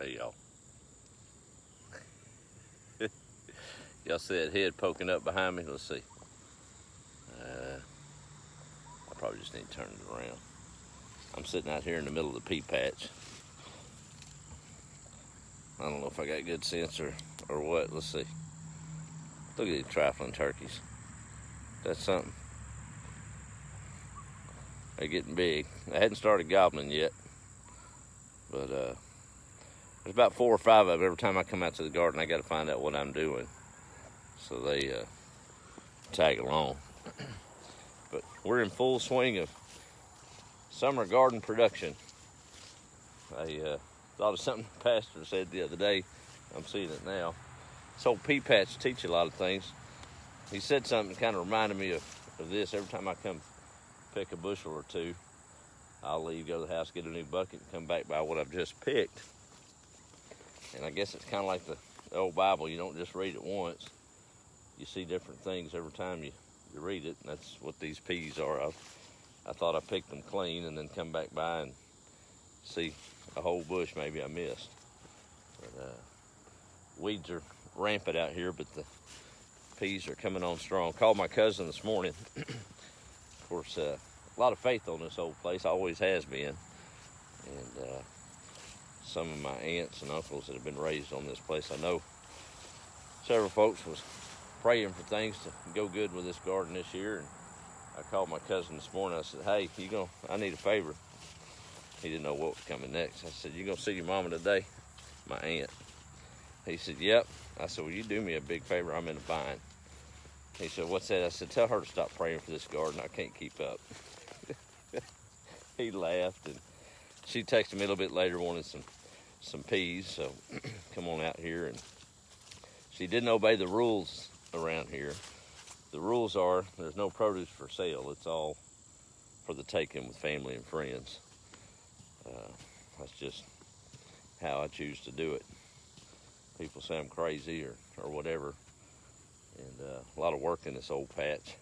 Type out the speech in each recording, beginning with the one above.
Hey y'all. Y'all see that head poking up behind me? Let's see. I probably just need to turn it around. I'm sitting out here in the middle of the pea patch. I don't know if I got good sense or what. Let's see. Look at these trifling turkeys. That's something. They're getting big. I hadn't started gobbling yet, but there's about 4 or 5 of them. Every time I come out to the garden, I got to find out what I'm doing, so they tag along. But we're in full swing of summer garden production. I thought of something the pastor said the other day. I'm seeing it now. This old pea patch teach you a lot of things. He said something that kind of reminded me of this. Every time I come pick a bushel or two, I'll leave, go to the house, get a new bucket, and come back by what I've just picked. And I guess it's kind of like the old Bible. You don't just read it once. You see different things every time you read it, and that's what these peas are. I thought I picked them clean and then come back by and see a whole bush maybe I missed. But weeds are rampant out here, but the peas are coming on strong. Called my cousin this morning. Of course, a lot of faith on this old place, always has been. And some of my aunts and uncles that have been raised on this place, I know several folks was praying for things to go good with this garden this year. And I called my cousin this morning. I said, hey, I need a favor. He didn't know what was coming next. I said, you gonna see your mama today? My aunt. He said, yep. I said, will you do me a big favor? I'm in a bind. He said, what's that? I said, tell her to stop praying for this garden. I can't keep up. He laughed, and she texted me a little bit later wanting some peas, so come on out here. And she didn't obey the rules around here. The rules are there's no produce for sale. It's all for the taking with family and friends. That's just how I choose to do it. People say I'm crazy or whatever. And a lot of work in this old patch.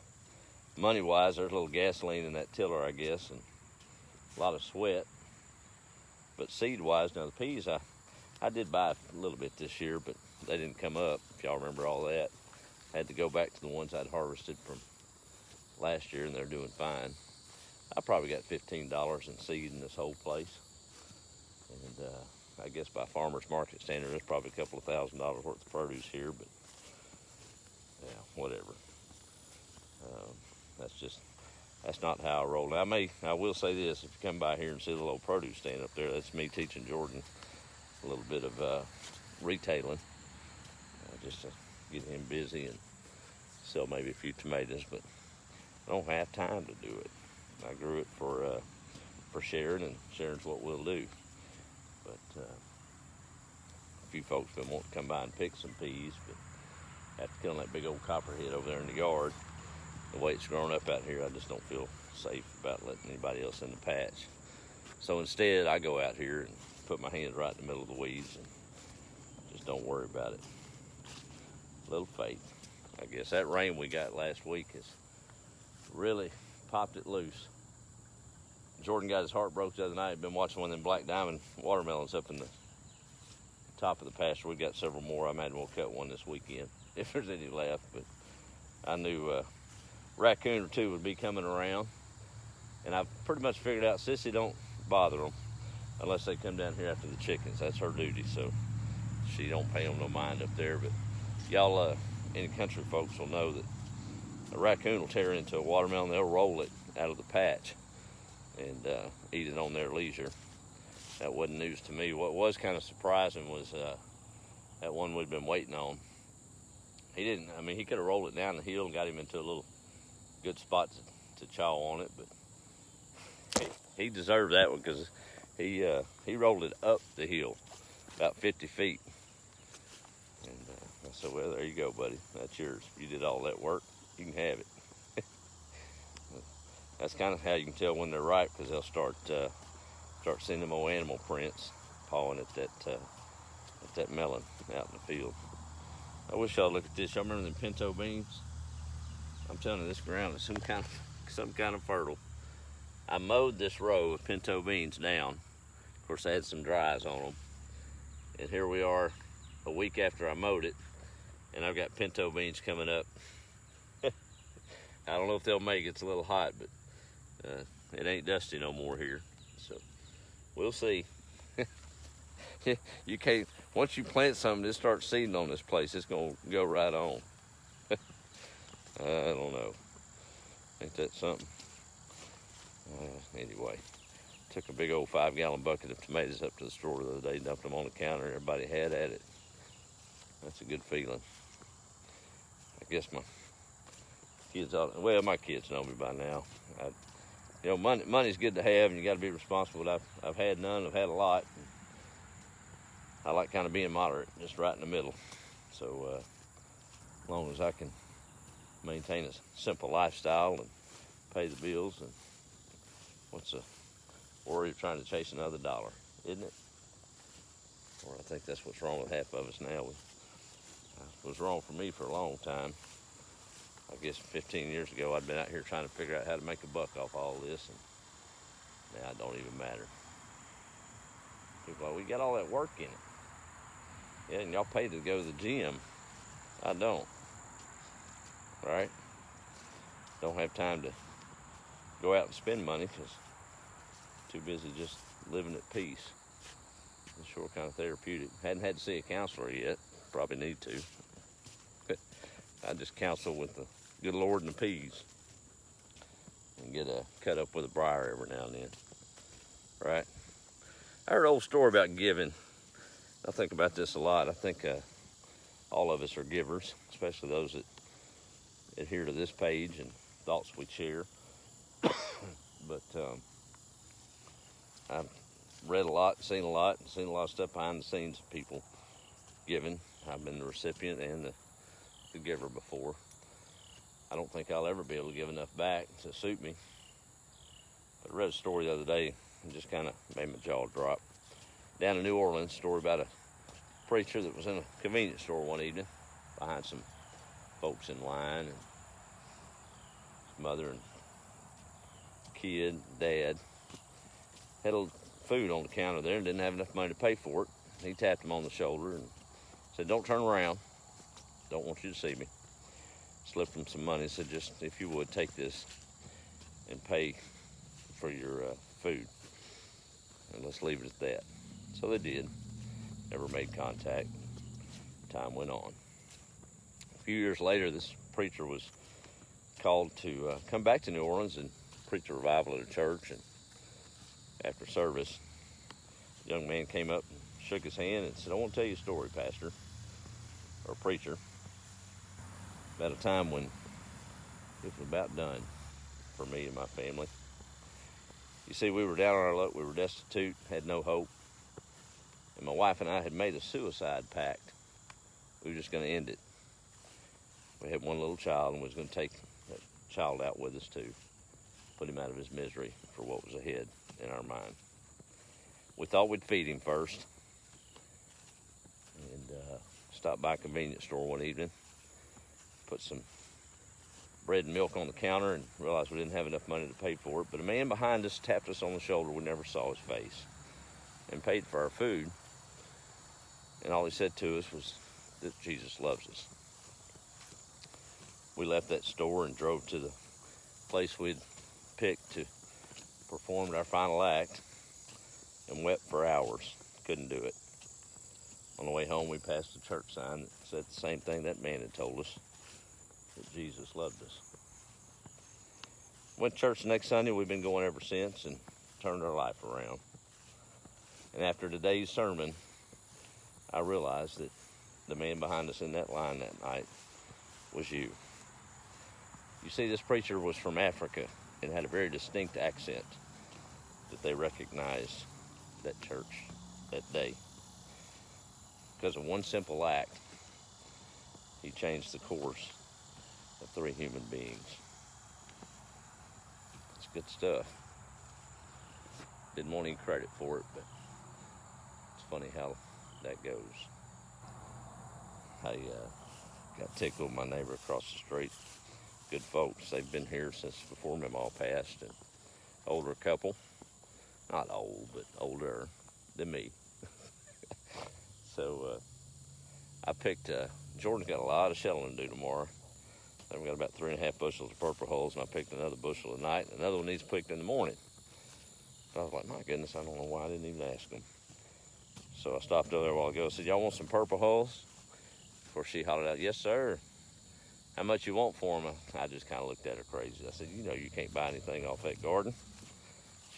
Money-wise, there's a little gasoline in that tiller, I guess, and a lot of sweat. But seed-wise, now the peas, I did buy a little bit this year, but they didn't come up, if y'all remember all that. I had to go back to the ones I'd harvested from last year, and they're doing fine. I probably got $15 in seed in this whole place. And I guess by farmer's market standard, there's probably a couple of $1,000s worth of produce here, but yeah, whatever. That's not how I roll. I will say this, if you come by here and see the little produce stand up there, that's me teaching Jordan a little bit of retailing, just to get him busy and sell maybe a few tomatoes, but I don't have time to do it. I grew it for Sharon, and Sharon's what we'll do. But a few folks been wanting to come by and pick some peas, but after killing that big old copperhead over there in the yard, the way it's grown up out here, I just don't feel safe about letting anybody else in the patch. So instead, I go out here and put my hand right in the middle of the weeds and just don't worry about it. Little faith. I guess that rain we got last week has really popped it loose. Jordan got his heart broke the other night. He'd been watching one of them black diamond watermelons up in the top of the pasture. We got several more. I imagine we'll cut one this weekend if there's any left. But I knew raccoon or two would be coming around, and I've pretty much figured out Sissy don't bother them unless they come down here after the chickens. That's her duty, so she don't pay them no mind up there. But y'all, any country folks will know that a raccoon will tear into a watermelon. They'll roll it out of the patch and eat it on their leisure. That wasn't news to me. What was kind of surprising was that one we'd been waiting on. He could have rolled it down the hill and got him into a little good spot to chaw on it, but he deserved that one because he rolled it up the hill about 50 feet. And I said, well, there you go, buddy. That's yours. You did all that work. You can have it. That's kind of how you can tell when they're ripe, because they'll start seeing them old animal prints pawing at that melon out in the field. I wish y'all look at this. Y'all remember them pinto beans? I'm telling you, this ground is some kind of fertile. I mowed this row of pinto beans down. Of course, I had some dries on them, And here we are a week after I mowed it, and I've got pinto beans coming up. I don't know if they'll make it. It's a little hot, but it ain't dusty no more here. So we'll see. You can't, once you plant something, it starts seeding on this place, it's gonna go right on. I don't know. Ain't that something? Anyway, took a big old 5-gallon bucket of tomatoes up to the store the other day, dumped them on the counter, everybody had at it. That's a good feeling. I guess my kids well, my kids know me by now. Money's good to have, and you got to be responsible. But I've had none. I've had a lot. I like kind of being moderate, just right in the middle. So as long as I can maintain a simple lifestyle and pay the bills, and what's the worry of trying to chase another dollar, isn't it? Or I think that's what's wrong with half of us now. It was wrong for me for a long time. I guess 15 years ago, I'd been out here trying to figure out how to make a buck off all this, and now it don't even matter. People are like, we got all that work in it. Yeah, and y'all pay to go to the gym. I don't. Right? Don't have time to go out and spend money because too busy just living at peace. It's sure kind of therapeutic. Hadn't had to see a counselor yet. Probably need to. I just counsel with the good Lord and the peas and get cut up with a briar every now and then. Right? I heard an old story about giving. I think about this a lot. I think all of us are givers, especially those that adhere to this page and thoughts we share. But I've read a lot, seen a lot of stuff behind the scenes of people giving. I've been the recipient and the giver before. I don't think I'll ever be able to give enough back to suit me. But I read a story the other day and just kind of made my jaw drop. Down in New Orleans, story about a preacher that was in a convenience store one evening behind some folks in line, and his mother and kid, dad, had a little food on the counter there and didn't have enough money to pay for it. He tapped him on the shoulder and said, "Don't turn around. Don't want you to see me." Slipped him some money, said, "Just, if you would, take this and pay for your food. And let's leave it at that." So they did. Never made contact. Time went on. A few years later, this preacher was called to come back to New Orleans and preach a revival at a church. And after service, a young man came up and shook his hand and said, "I want to tell you a story, pastor, or preacher, about a time when it was about done for me and my family. You see, we were down on our luck. We were destitute, had no hope. And my wife and I had made a suicide pact. We were just going to end it. We had one little child, and we was going to take that child out with us too, put him out of his misery for what was ahead in our mind. We thought we'd feed him first, and stopped by a convenience store one evening, put some bread and milk on the counter, and realized we didn't have enough money to pay for it. But a man behind us tapped us on the shoulder. We never saw his face, and paid for our food. And all he said to us was that Jesus loves us. We left that store and drove to the place we'd picked to perform our final act and wept for hours. Couldn't do it. On the way home, we passed a church sign that said the same thing that man had told us, that Jesus loved us. Went to church the next Sunday. We've been going ever since and turned our life around. And after today's sermon, I realized that the man behind us in that line that night was you. You see, this preacher was from Africa and had a very distinct accent that they recognized that church that day. Because of one simple act, he changed the course of 3 human beings. It's good stuff. Didn't want any credit for it, but it's funny how that goes. I got tickled with my neighbor across the street. Good folks. They've been here since before Mamaw passed. And older couple. Not old, but older than me. So I picked, Jordan's got a lot of shelling to do tomorrow. I've got about 3.5 bushels of purple hulls, and I picked another bushel tonight. Another one needs picked in the morning. But I was like, my goodness, I don't know why I didn't even ask them. So I stopped over there a while ago. I said, y'all want some purple hulls? Before she hollered out, yes, sir. How much you want for them? I just kind of looked at her crazy. I said, you know you can't buy anything off that garden.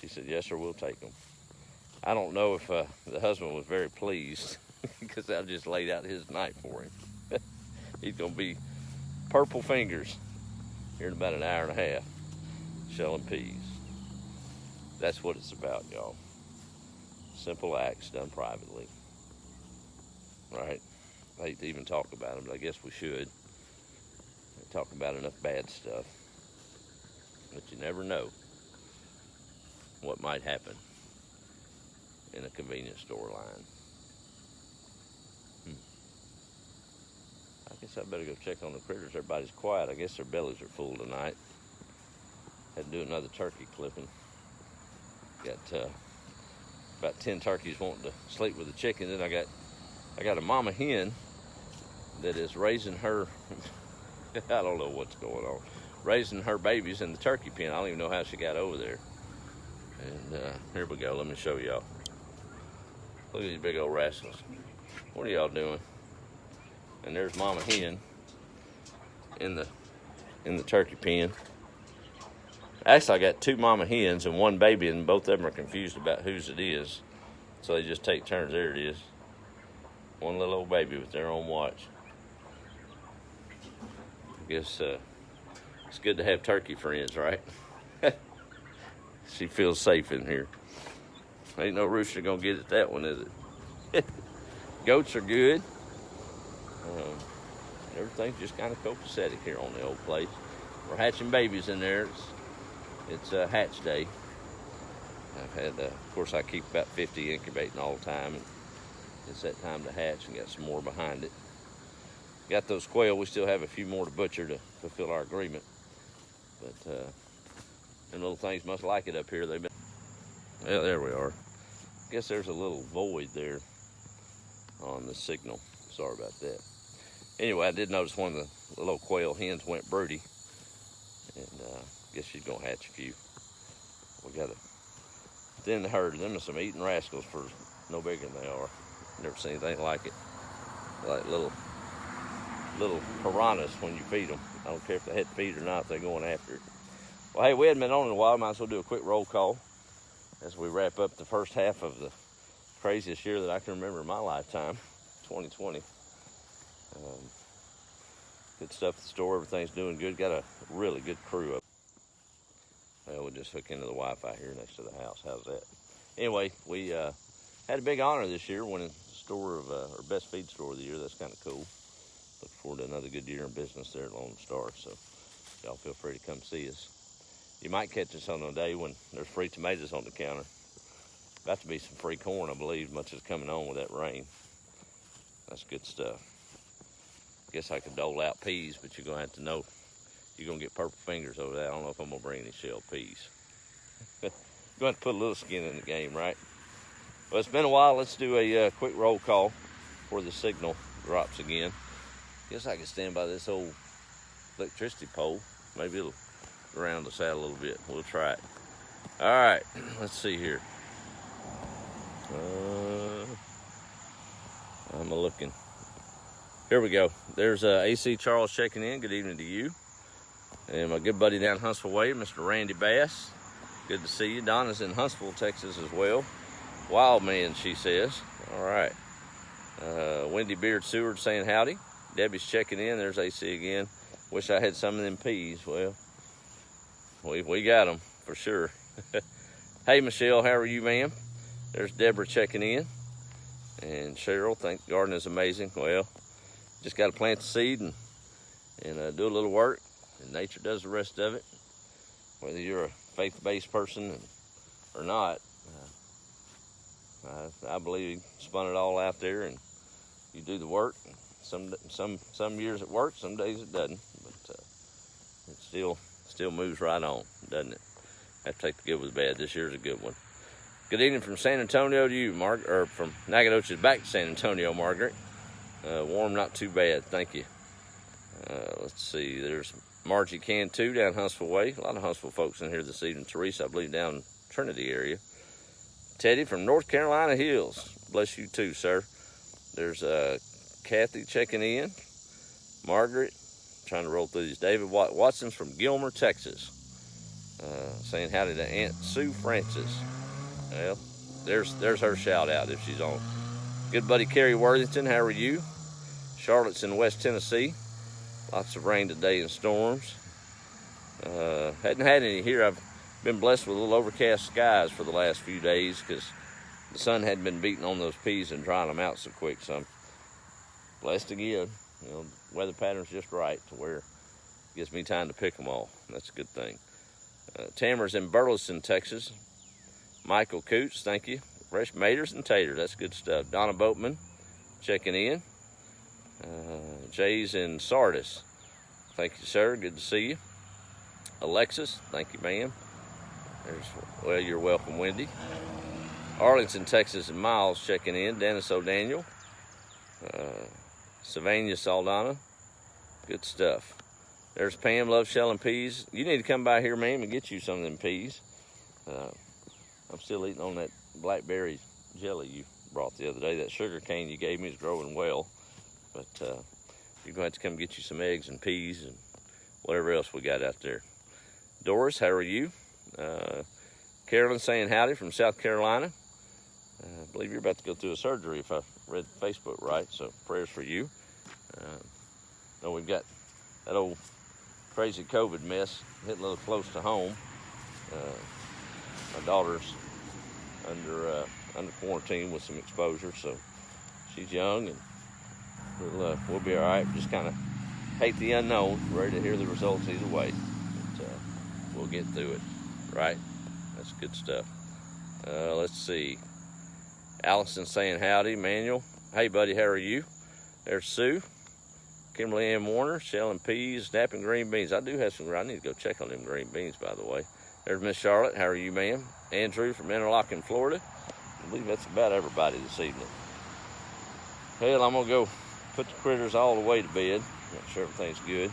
She said, yes, sir, we'll take them. I don't know if the husband was very pleased because I just laid out his night for him. He's going to be purple fingers here in about an hour and a half shelling peas. That's what it's about, y'all. Simple acts done privately. Right? I hate to even talk about them, but I guess we should. We talk about enough bad stuff. But you never know what might happen in a convenience store line. I guess I better go check on the critters. Everybody's quiet. I guess their bellies are full tonight. Had to do another turkey clipping. Got about 10 turkeys wanting to sleep with the chicken. Then I got a mama hen that is raising her, I don't know what's going on, raising her babies in the turkey pen. I don't even know how she got over there. And here we go. Let me show y'all. Look at these big old rascals. What are y'all doing? And there's mama hen in the turkey pen. Actually, I got 2 mama hens and 1 baby, and both of them are confused about whose it is. So they just take turns. There it is. One little old baby with their own watch. I guess it's good to have turkey friends, right? She feels safe in here. Ain't no rooster gonna get at that one, is it? Goats are good. Everything's just kind of copacetic here on the old place. We're hatching babies in there. It's hatch day. I've had, of course, I keep about 50 incubating all the time, and it's that time to hatch, and got some more behind it. Got those quail. We still have a few more to butcher to fulfill our agreement. But them little things must like it up here. They've been. Yeah, there we are. Guess there's a little void there on the signal. Sorry about that. Anyway, I did notice one of the little quail hens went broody, and guess she's gonna hatch a few. We got a thin herd of them, and some eating rascals for no bigger than they are. Never seen anything like it. Like little piranhas when you feed them. I don't care if they had feet or not, they're going after it. Well, hey, we hadn't been on in a while. Might as well do a quick roll call as we wrap up the first half of the craziest year that I can remember in my lifetime, 2020. Good stuff at the store. Everything's doing good. Got a really good crew up. Well, we'll just hook into the Wi-Fi here next to the house. How's that? Anyway, we had a big honor this year, winning store of our best feed store of the year. That's kind of cool. Look forward to another good year in business there at Lone Star. So y'all feel free to come see us. You might catch us on a day when there's free tomatoes on the counter. About to be some free corn, I believe, much is coming on with that rain. That's good stuff. Guess I could dole out peas, but you're gonna have to know you're gonna get purple fingers over that. I don't know if I'm gonna bring any shell peas. You're gonna have to put a little skin in the game, right? Well, it's been a while. Let's do a quick roll call before the signal drops again. Guess I can stand by this old electricity pole. Maybe it'll ground us out a little bit. We'll try it. All right, let's see here. I'm looking. Here we go. There's AC Charles checking in. Good evening to you. And my good buddy down Huntsville Way, Mr. Randy Bass. Good to see you. Donna's in Huntsville, Texas as well. Wild man, she says. All right. Wendy Beard Seward saying howdy. Debbie's checking in. There's AC again. Wish I had some of them peas. Well, we got them for sure. Hey, Michelle, how are you, ma'am? There's Deborah checking in. And Cheryl, think garden is amazing. Well, just got to plant the seed and do a little work, and nature does the rest of it. Whether you're a faith-based person or not, I believe he spun it all out there, and you do the work. Some years it works, some days it doesn't, but it still moves right on, doesn't it? Have to take the good with the bad. This year's a good one. Good evening from San Antonio to you, Margaret, or from Nacogdoches back to San Antonio, Margaret. Warm, not too bad, thank you. Let's see, there's Margie Cantu down Huntsville Way. A lot of Huntsville folks in here this evening. Teresa, I believe, down Trinity area. Teddy from North Carolina Hills. Bless you too, sir. There's Kathy checking in. Margaret, trying to roll through these. David Watson's from Gilmer, Texas. Saying howdy to Aunt Sue Francis. Well, there's her shout out if she's on. Good buddy Kerry Worthington, how are you? Charlotte's in West Tennessee. Lots of rain today and storms. Hadn't had any here. I've been blessed with a little overcast skies for the last few days because the sun hadn't been beating on those peas and drying them out so quick. So I'm blessed again. You know, weather pattern's just right to where it gives me time to pick them all. That's a good thing. Tamara's in Burleson, Texas. Michael Coots, thank you. Fresh maters and taters, that's good stuff. Donna Boatman checking in. Jay's in Sardis. Thank you, sir. Good to see you. Alexis, thank you, ma'am. Well, you're welcome, Wendy. Arlington, Texas, and Miles checking in. Dennis O'Daniel. Sylvania Saldana. Good stuff. There's Pam, loves shelling peas. You need to come by here, ma'am, and get you some of them peas. I'm still eating on that blackberry jelly you brought the other day. That sugar cane you gave me is growing well. But you're going to have to come get you some eggs and peas and whatever else we got out there. Doris, how are you? Carolyn saying howdy from South Carolina. I believe you're about to go through a surgery if I read Facebook right, so prayers for you. Know we've got that old crazy COVID mess hitting a little close to home. My daughter's under quarantine with some exposure, so she's young and we'll be all right. Just kind of hate the unknown. Ready to hear the results either way, but we'll get through it. Right? That's good stuff. Let's see. Allison saying howdy. Manuel, hey buddy, how are you? There's Sue. Kimberly Ann Warner shelling peas, snapping green beans. I do have some. I need to go check on them green beans, by the way. There's Miss Charlotte. How are you, ma'am? Andrew from Interlochen, Florida. I believe that's about everybody this evening. Hell, I'm going to go put the critters all the way to bed. Make sure everything's good.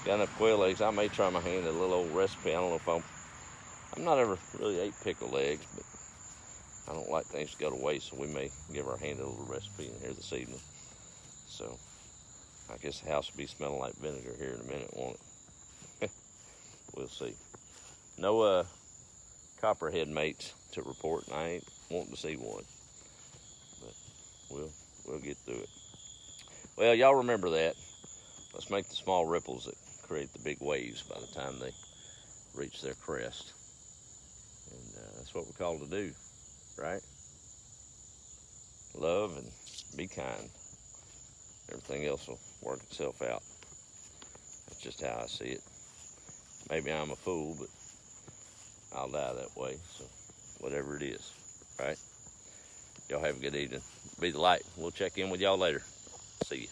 Got enough quail eggs. I may try my hand at a little old recipe. I don't know if I'm not ever really ate pickled eggs, but I don't like things to go to waste, so we may give our hand a little recipe in here this evening. So I guess the house will be smelling like vinegar here in a minute, won't it? We'll see. No copperhead mates to report, and I ain't wanting to see one. But we'll get through it. Well, y'all remember that. Let's make the small ripples that create the big waves by the time they reach their crest. And that's what we're called to do, right? Love and be kind. Everything else will work itself out. That's just how I see it. Maybe I'm a fool, but I'll die that way, so whatever it is, right? Y'all have a good evening. Be the light. We'll check in with y'all later. See you.